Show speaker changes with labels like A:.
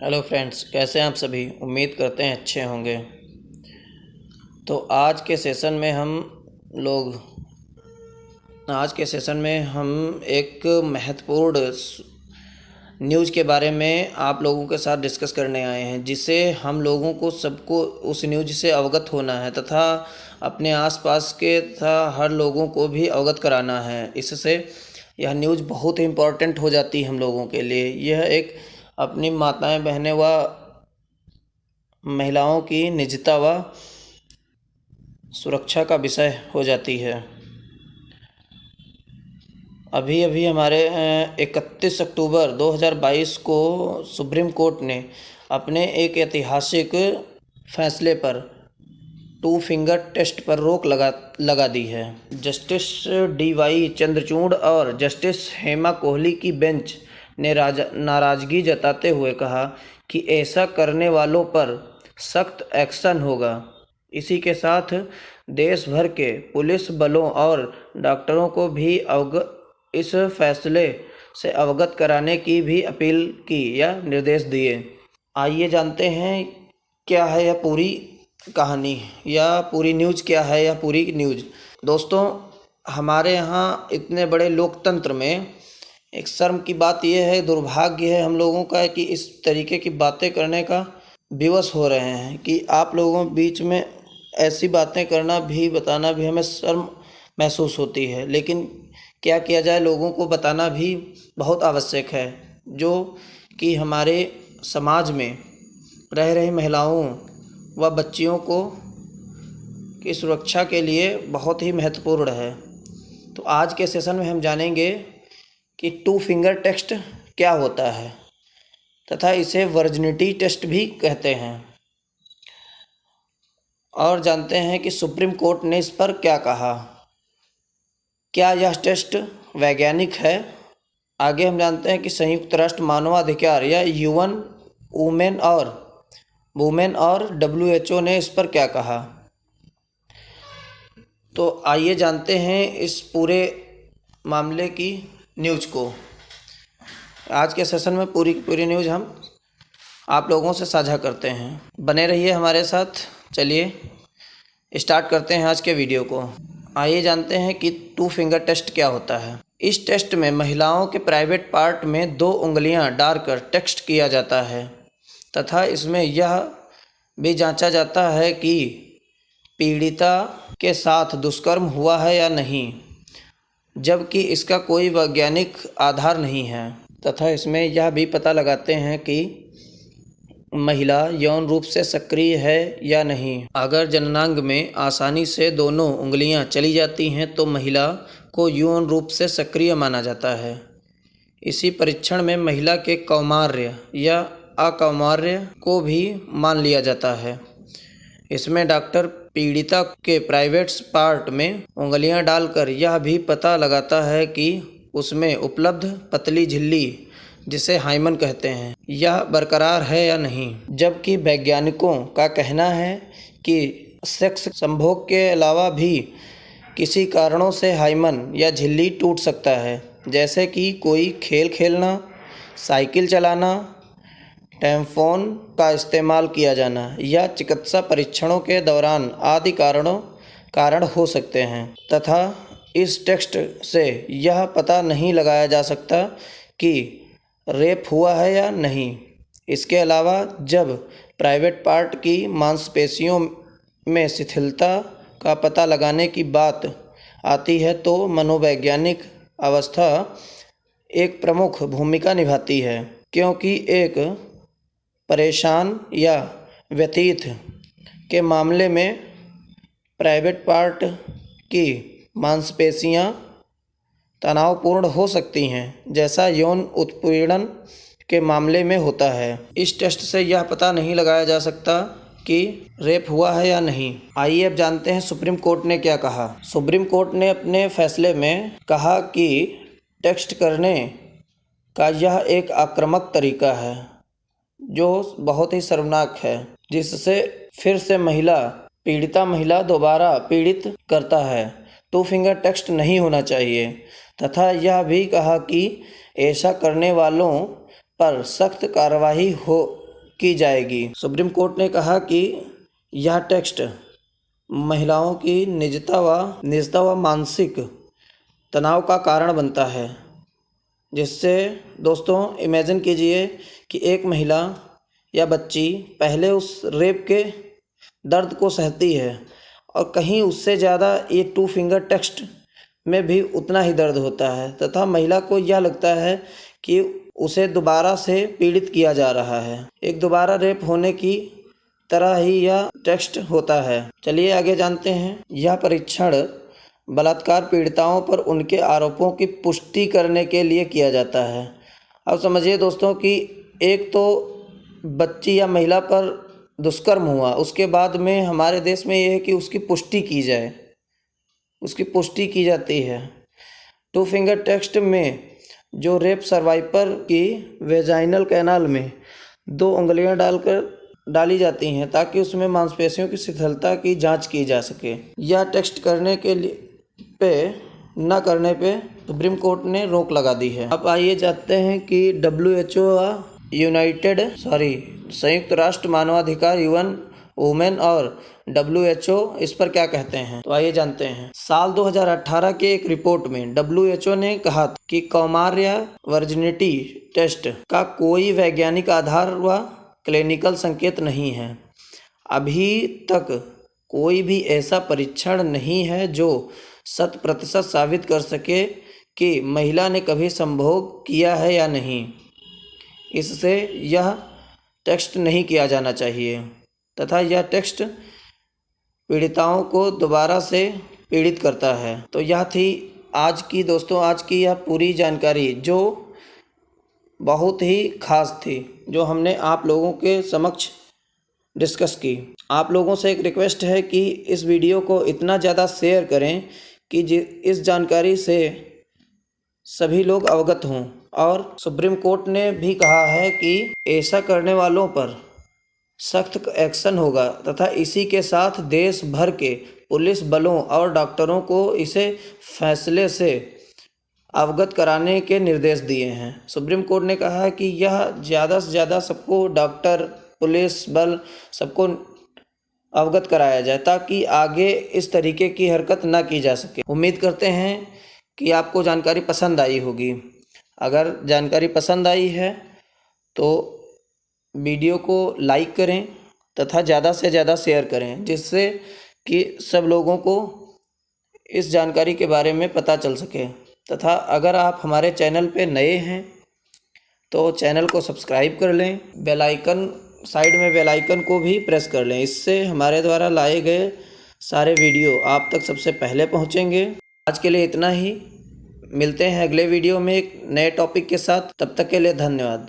A: Hello friends, कैसे हैं आप सभी। उम्मीद करते हैं अच्छे होंगे। तो लोग आज के सेशन में हम एक महत्वपूर्ण न्यूज़ के बारे में आप लोगों के साथ डिस्कस करने आए हैं, जिसे हम लोगों को सबको उस न्यूज़ से अवगत होना है तथा अपने आसपास के तथा हर लोगों को भी अवगत कराना है। इससे यह न्यूज़ बहुत ही इम्पोर्टेंट हो जाती है हम लोगों के लिए। यह एक अपनी माताएं बहनें व महिलाओं की निजता व सुरक्षा का विषय हो जाती है। अभी अभी हमारे 31 अक्टूबर 2022 को सुप्रीम कोर्ट ने अपने एक ऐतिहासिक फैसले पर टू फिंगर टेस्ट पर रोक लगा दी है। जस्टिस DY चंद्रचूड़ और जस्टिस हेमा कोहली की बेंच ने नाराज़गी जताते हुए कहा कि ऐसा करने वालों पर सख्त एक्शन होगा। इसी के साथ देश भर के पुलिस बलों और डॉक्टरों को भी इस फैसले से अवगत कराने की भी अपील की या निर्देश दिए। आइए जानते हैं क्या है यह पूरी कहानी या पूरी न्यूज़ क्या है या पूरी न्यूज़। दोस्तों, हमारे यहाँ इतने बड़े लोकतंत्र में एक शर्म की बात यह है, दुर्भाग्य है हम लोगों का कि इस तरीके की बातें करने का विवश हो रहे हैं कि आप लोगों के बीच में ऐसी बातें करना भी बताना भी हमें शर्म महसूस होती है। लेकिन क्या किया जाए, लोगों को बताना भी बहुत आवश्यक है, जो कि हमारे समाज में रह रही महिलाओं व बच्चियों को की सुरक्षा के लिए बहुत ही महत्वपूर्ण है। तो आज के सेशन में हम जानेंगे कि टू फिंगर टेस्ट क्या होता है तथा इसे वर्जिनिटी टेस्ट भी कहते हैं, और जानते हैं कि सुप्रीम कोर्ट ने इस पर क्या कहा। क्या यह टेस्ट वैज्ञानिक है? आगे हम जानते हैं कि संयुक्त राष्ट्र मानवाधिकार या UN वुमेन और WHO ने इस पर क्या कहा। तो आइए जानते हैं इस पूरे मामले की न्यूज़ को। आज के सेशन में पूरी न्यूज़ हम आप लोगों से साझा करते हैं। बने रहिए हमारे साथ। चलिए स्टार्ट करते हैं आज के वीडियो को। आइए जानते हैं कि टू फिंगर टेस्ट क्या होता है। इस टेस्ट में महिलाओं के प्राइवेट पार्ट में 2 उंगलियां डालकर टेस्ट किया जाता है तथा इसमें यह भी जांचा जाता है कि पीड़िता के साथ दुष्कर्म हुआ है या नहीं, जबकि इसका कोई वैज्ञानिक आधार नहीं है। तथा इसमें यह भी पता लगाते हैं कि महिला यौन रूप से सक्रिय है या नहीं। अगर जननांग में आसानी से दोनों उंगलियां चली जाती हैं तो महिला को यौन रूप से सक्रिय माना जाता है। इसी परीक्षण में महिला के कौमार्य या अकौमार्य को भी मान लिया जाता है। इसमें डॉक्टर पीड़िता के प्राइवेट पार्ट में उंगलियां डालकर यह भी पता लगाता है कि उसमें उपलब्ध पतली झिल्ली, जिसे हाइमन कहते हैं, यह बरकरार है या नहीं। जबकि वैज्ञानिकों का कहना है कि सेक्स संभोग के अलावा भी किसी कारणों से हाइमन या झिल्ली टूट सकता है, जैसे कि कोई खेल खेलना, साइकिल चलाना, टैम्पॉन का इस्तेमाल किया जाना या चिकित्सा परीक्षणों के दौरान आदि कारण हो सकते हैं। तथा इस टेस्ट से यह पता नहीं लगाया जा सकता कि रेप हुआ है या नहीं। इसके अलावा जब प्राइवेट पार्ट की मांसपेशियों में शिथिलता का पता लगाने की बात आती है तो मनोवैज्ञानिक अवस्था एक प्रमुख भूमिका निभाती है, क्योंकि एक परेशान या व्यथित के मामले में प्राइवेट पार्ट की मांसपेशियां तनावपूर्ण हो सकती हैं, जैसा यौन उत्पीड़न के मामले में होता है। इस टेस्ट से यह पता नहीं लगाया जा सकता कि रेप हुआ है या नहीं। आइए अब जानते हैं सुप्रीम कोर्ट ने क्या कहा। सुप्रीम कोर्ट ने अपने फैसले में कहा कि टेस्ट करने का यह एक आक्रामक तरीका है जो बहुत ही शर्मनाक है, जिससे फिर से पीड़िता महिला दोबारा पीड़ित करता है। टू फिंगर टेस्ट नहीं होना चाहिए। तथा यह भी कहा कि ऐसा करने वालों पर सख्त कार्रवाई की जाएगी। सुप्रीम कोर्ट ने कहा कि यह टेक्स्ट महिलाओं की निजता व मानसिक तनाव का कारण बनता है, जिससे दोस्तों इमेजिन कीजिए कि एक महिला या बच्ची पहले उस रेप के दर्द को सहती है और कहीं उससे ज़्यादा ये 2 फिंगर टेक्स्ट में भी उतना ही दर्द होता है, तथा महिला को यह लगता है कि उसे दोबारा से पीड़ित किया जा रहा है। एक दोबारा रेप होने की तरह ही यह टेक्स्ट होता है। चलिए आगे जानते हैं। यह परीक्षण बलात्कार पीड़िताओं पर उनके आरोपों की पुष्टि करने के लिए किया जाता है। अब समझिए दोस्तों कि एक तो बच्ची या महिला पर दुष्कर्म हुआ, उसके बाद में हमारे देश में ये है कि उसकी पुष्टि की जाए, उसकी पुष्टि की जाती है। 2 फिंगर टेक्स्ट में जो रेप सर्वाइवर की वेजाइनल कैनाल में 2 उंगलियां डाली जाती हैं ताकि उसमें मांसपेशियों की शिथिलता की जांच की जा सके। यह टेक्स्ट करने के लिए न करने पे सुप्रीम कोर्ट ने रोक लगा दी है। अब आइए जानते हैं कि संयुक्त राष्ट्र मानवाधिकार वुमेन और WHO इस पर क्या कहते हैं, तो आइए जानते हैं। साल 2018 के एक रिपोर्ट में WHO ने कहा कि कौमार्य वर्जिनिटी टेस्ट का कोई वैज्ञानिक आधार व क्लिनिकल संकेत नहीं है। अभी तक कोई भी ऐसा परीक्षण नहीं है जो 100% साबित कर सके कि महिला ने कभी संभोग किया है या नहीं। इससे यह टेस्ट नहीं किया जाना चाहिए तथा यह टेस्ट पीड़िताओं को दोबारा से पीड़ित करता है। तो यह थी आज की यह पूरी जानकारी जो बहुत ही खास थी, जो हमने आप लोगों के समक्ष डिस्कस की। आप लोगों से एक रिक्वेस्ट है कि इस वीडियो को इतना ज़्यादा शेयर करें कि इस जानकारी से सभी लोग अवगत हों। और सुप्रीम कोर्ट ने भी कहा है कि ऐसा करने वालों पर सख्त एक्शन होगा तथा इसी के साथ देश भर के पुलिस बलों और डॉक्टरों को इसे फैसले से अवगत कराने के निर्देश दिए हैं। सुप्रीम कोर्ट ने कहा है कि यह ज़्यादा से ज़्यादा सबको, डॉक्टर, पुलिस बल, सबको अवगत कराया जाए ताकि आगे इस तरीके की हरकत ना की जा सके। उम्मीद करते हैं कि आपको जानकारी पसंद आई होगी। अगर जानकारी पसंद आई है तो वीडियो को लाइक करें तथा ज़्यादा से ज़्यादा शेयर करें, जिससे कि सब लोगों को इस जानकारी के बारे में पता चल सके। तथा अगर आप हमारे चैनल पे नए हैं तो चैनल को सब्सक्राइब कर लें, साइड में बेल आइकन को भी प्रेस कर लें। इससे हमारे द्वारा लाए गए सारे वीडियो आप तक सबसे पहले पहुंचेंगे। आज के लिए इतना ही, मिलते हैं अगले वीडियो में एक नए टॉपिक के साथ। तब तक के लिए धन्यवाद।